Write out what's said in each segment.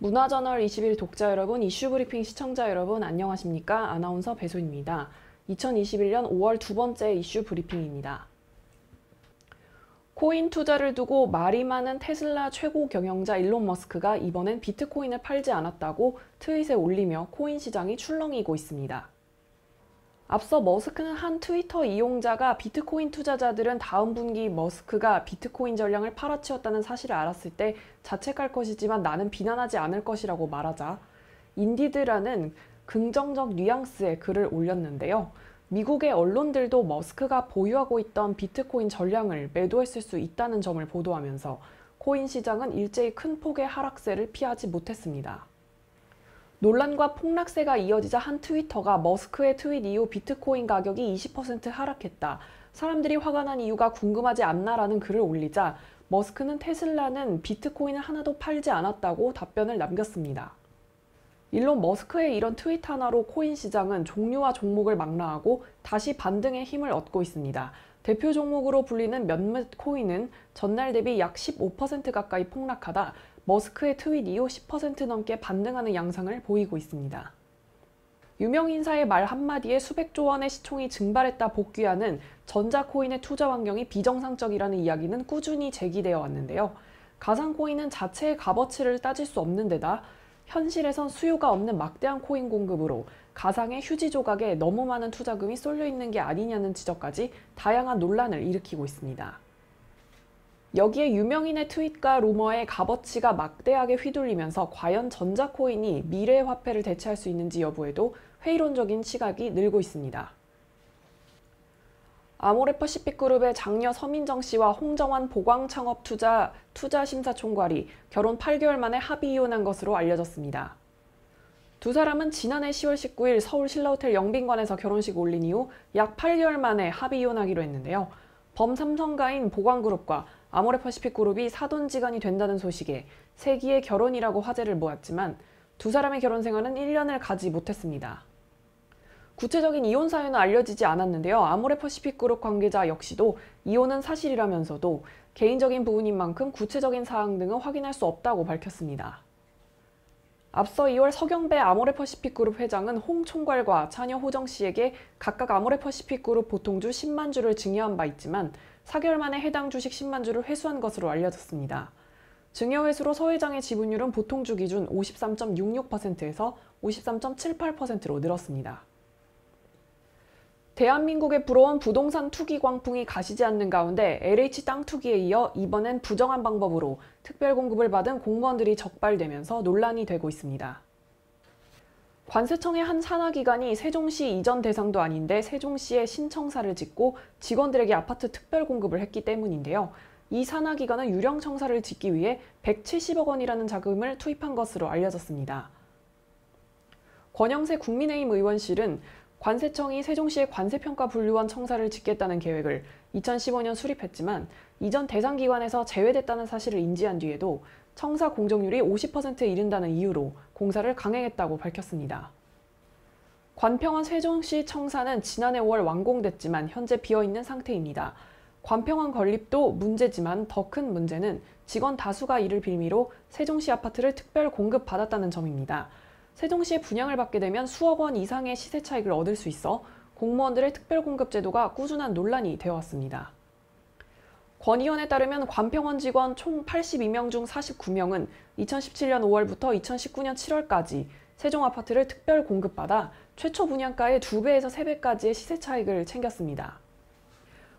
문화저널 21 독자 여러분, 이슈브리핑 시청자 여러분 안녕하십니까? 아나운서 배소입니다. 2021년 5월 두 번째 이슈 브리핑입니다. 코인 투자를 두고 말이 많은 테슬라 최고 경영자 일론 머스크가 이번엔 비트코인을 팔지 않았다고 트윗에 올리며 코인 시장이 출렁이고 있습니다. 앞서 머스크는 한 트위터 이용자가 비트코인 투자자들은 다음 분기 머스크가 비트코인 전량을 팔아치웠다는 사실을 알았을 때 자책할 것이지만 나는 비난하지 않을 것이라고 말하자 인디드라는 긍정적 뉘앙스의 글을 올렸는데요. 미국의 언론들도 머스크가 보유하고 있던 비트코인 전량을 매도했을 수 있다는 점을 보도하면서 코인 시장은 일제히 큰 폭의 하락세를 피하지 못했습니다. 논란과 폭락세가 이어지자 한 트위터가 머스크의 트윗 이후 비트코인 가격이 20% 하락했다. 사람들이 화가 난 이유가 궁금하지 않나라는 글을 올리자 머스크는 테슬라는 비트코인을 하나도 팔지 않았다고 답변을 남겼습니다. 일론 머스크의 이런 트윗 하나로 코인 시장은 종류와 종목을 망라하고 다시 반등의 힘을 얻고 있습니다. 대표 종목으로 불리는 몇몇 코인은 전날 대비 약 15% 가까이 폭락하다 머스크의 트윗 이후 10% 넘게 반등하는 양상을 보이고 있습니다. 유명 인사의 말 한마디에 수백조 원의 시총이 증발했다 복귀하는 전자코인의 투자 환경이 비정상적이라는 이야기는 꾸준히 제기되어 왔는데요. 가상코인은 자체의 값어치를 따질 수 없는 데다 현실에선 수요가 없는 막대한 코인 공급으로 가상의 휴지 조각에 너무 많은 투자금이 쏠려 있는 게 아니냐는 지적까지 다양한 논란을 일으키고 있습니다. 여기에 유명인의 트윗과 루머에 값어치가 막대하게 휘둘리면서 과연 전자코인이 미래의 화폐를 대체할 수 있는지 여부에도 회의론적인 시각이 늘고 있습니다. 아모레퍼시픽그룹의 장녀 서민정 씨와 홍정환 보광창업투자심사총괄이 결혼 8개월 만에 합의 이혼한 것으로 알려졌습니다. 두 사람은 지난해 10월 19일 서울 신라호텔 영빈관에서 결혼식 올린 이후 약 8개월 만에 합의 이혼하기로 했는데요. 범삼성가인 보광그룹과 아모레퍼시픽그룹이 사돈지간이 된다는 소식에 세기의 결혼이라고 화제를 모았지만 두 사람의 결혼 생활은 1년을 가지 못했습니다. 구체적인 이혼 사유는 알려지지 않았는데요. 아모레퍼시픽그룹 관계자 역시도 이혼은 사실이라면서도 개인적인 부분인 만큼 구체적인 사항 등은 확인할 수 없다고 밝혔습니다. 앞서 2월 서경배 아모레퍼시픽그룹 회장은 홍 총괄과 차녀 호정 씨에게 각각 아모레퍼시픽그룹 보통주 10만 주를 증여한 바 있지만 4개월 만에 해당 주식 10만 주를 회수한 것으로 알려졌습니다. 증여 회수로 서 회장의 지분율은 보통주 기준 53.66%에서 53.78%로 늘었습니다. 대한민국에 불어온 부동산 투기 광풍이 가시지 않는 가운데 LH 땅 투기에 이어 이번엔 부정한 방법으로 특별 공급을 받은 공무원들이 적발되면서 논란이 되고 있습니다. 관세청의 한 산하기관이 세종시 이전 대상도 아닌데 세종시에 신청사를 짓고 직원들에게 아파트 특별 공급을 했기 때문인데요. 이 산하기관은 유령청사를 짓기 위해 170억 원이라는 자금을 투입한 것으로 알려졌습니다. 권영세 국민의힘 의원실은 관세청이 세종시의 관세평가분류원 청사를 짓겠다는 계획을 2015년 수립했지만 이전 대상 기관에서 제외됐다는 사실을 인지한 뒤에도 청사 공정률이 50%에 이른다는 이유로 공사를 강행했다고 밝혔습니다. 관평원 세종시 청사는 지난해 5월 완공됐지만 현재 비어있는 상태입니다. 관평원 건립도 문제지만 더 큰 문제는 직원 다수가 이를 빌미로 세종시 아파트를 특별 공급받았다는 점입니다. 세종시에 분양을 받게 되면 수억 원 이상의 시세 차익을 얻을 수 있어 공무원들의 특별공급 제도가 꾸준한 논란이 되어왔습니다. 권 의원에 따르면 관평원 직원 총 82명 중 49명은 2017년 5월부터 2019년 7월까지 세종 아파트를 특별 공급받아 최초 분양가의 2배에서 3배까지의 시세 차익을 챙겼습니다.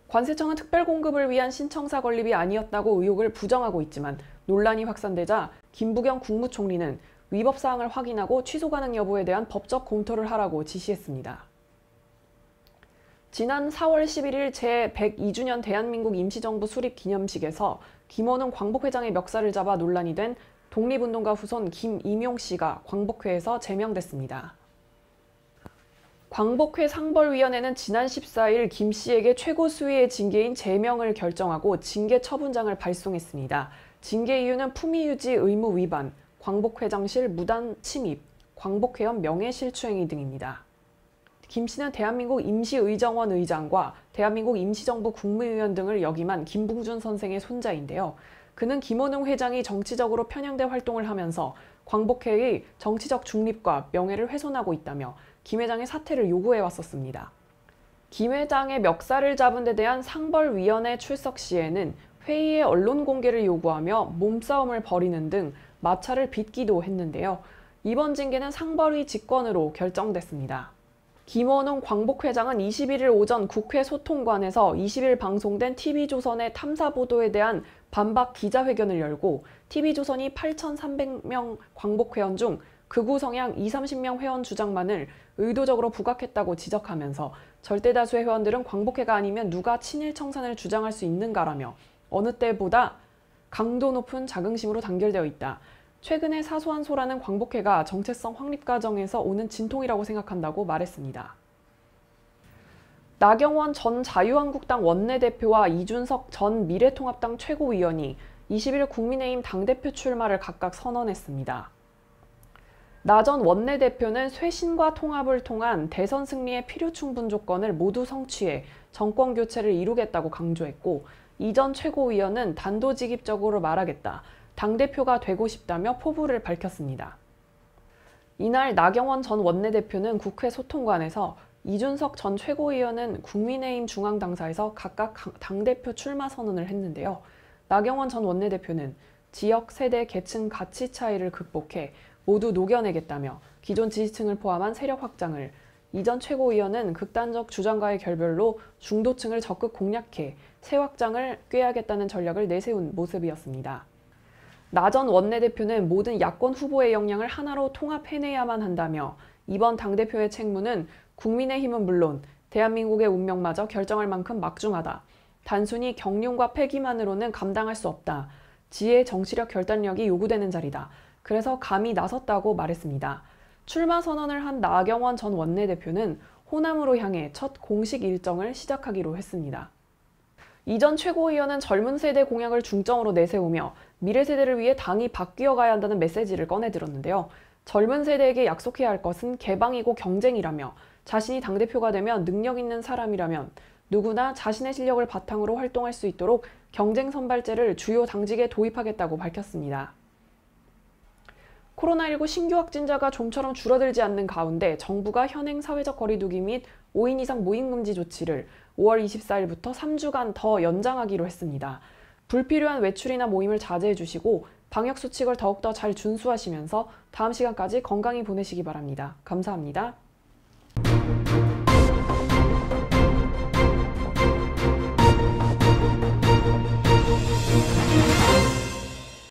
관세청은 특별 공급을 위한 신청사 건립이 아니었다고 의혹을 부정하고 있지만 논란이 확산되자 김부겸 국무총리는 위법 사항을 확인하고 취소 가능 여부에 대한 법적 검토를 하라고 지시했습니다. 지난 4월 11일 제102주년 대한민국 임시정부 수립 기념식에서 김원웅 광복회장의 멱살을 잡아 논란이 된 독립운동가 후손 김임용 씨가 광복회에서 제명됐습니다. 광복회 상벌위원회는 지난 14일 김 씨에게 최고 수위의 징계인 제명을 결정하고 징계 처분장을 발송했습니다. 징계 이유는 품위유지 의무 위반, 광복회장실 무단 침입, 광복회원 명예실추행위 등입니다. 김 씨는 대한민국 임시의정원 의장과 대한민국 임시정부 국무위원 등을 역임한 김붕준 선생의 손자인데요. 그는 김원웅 회장이 정치적으로 편향된 활동을 하면서 광복회의 정치적 중립과 명예를 훼손하고 있다며 김 회장의 사퇴를 요구해 왔었습니다. 김 회장의 멱살을 잡은 데 대한 상벌위원회 출석 시에는 회의의 언론 공개를 요구하며 몸싸움을 벌이는 등 마찰을 빚기도 했는데요. 이번 징계는 상벌위 직권으로 결정됐습니다. 김원웅 광복회장은 21일 오전 국회 소통관에서 20일 방송된 TV조선의 탐사보도에 대한 반박 기자회견을 열고 TV조선이 8,300명 광복회원 중 극우 성향 20-30명 회원 주장만을 의도적으로 부각했다고 지적하면서 절대다수의 회원들은 광복회가 아니면 누가 친일 청산을 주장할 수 있는가라며 어느 때보다 강도 높은 자긍심으로 단결되어 있다. 최근의 사소한 소라는 광복회가 정체성 확립 과정에서 오는 진통이라고 생각한다고 말했습니다. 나경원 전 자유한국당 원내대표와 이준석 전 미래통합당 최고위원이 20일 국민의힘 당대표 출마를 각각 선언했습니다. 나 전 원내대표는 쇄신과 통합을 통한 대선 승리의 필요 충분 조건을 모두 성취해 정권 교체를 이루겠다고 강조했고, 이 전 최고위원은 단도직입적으로 말하겠다. 당대표가 되고 싶다며 포부를 밝혔습니다. 이날 나경원 전 원내대표는 국회 소통관에서 이준석 전 최고위원은 국민의힘 중앙당사에서 각각 당대표 출마 선언을 했는데요. 나경원 전 원내대표는 지역, 세대, 계층, 가치 차이를 극복해 모두 녹여내겠다며 기존 지지층을 포함한 세력 확장을, 이 전 최고위원은 극단적 주장과의 결별로 중도층을 적극 공략해 세 확장을 꾀하겠다는 전략을 내세운 모습이었습니다. 나 전 원내대표는 모든 야권 후보의 역량을 하나로 통합해내야만 한다며 이번 당대표의 책무는 국민의힘은 물론 대한민국의 운명마저 결정할 만큼 막중하다. 단순히 경륜과 패기만으로는 감당할 수 없다. 지혜, 정치력, 결단력이 요구되는 자리다. 그래서 감히 나섰다고 말했습니다. 출마 선언을 한 나경원 전 원내대표는 호남으로 향해 첫 공식 일정을 시작하기로 했습니다. 이 전 최고위원은 젊은 세대 공약을 중점으로 내세우며 미래 세대를 위해 당이 바뀌어 가야 한다는 메시지를 꺼내들었는데요. 젊은 세대에게 약속해야 할 것은 개방이고 경쟁이라며 자신이 당대표가 되면 능력 있는 사람이라면 누구나 자신의 실력을 바탕으로 활동할 수 있도록 경쟁 선발제를 주요 당직에 도입하겠다고 밝혔습니다. 코로나19 신규 확진자가 좀처럼 줄어들지 않는 가운데 정부가 현행 사회적 거리두기 및 5인 이상 모임 금지 조치를 5월 24일부터 3주간 더 연장하기로 했습니다. 불필요한 외출이나 모임을 자제해 주시고 방역수칙을 더욱더 잘 준수하시면서 다음 시간까지 건강히 보내시기 바랍니다. 감사합니다.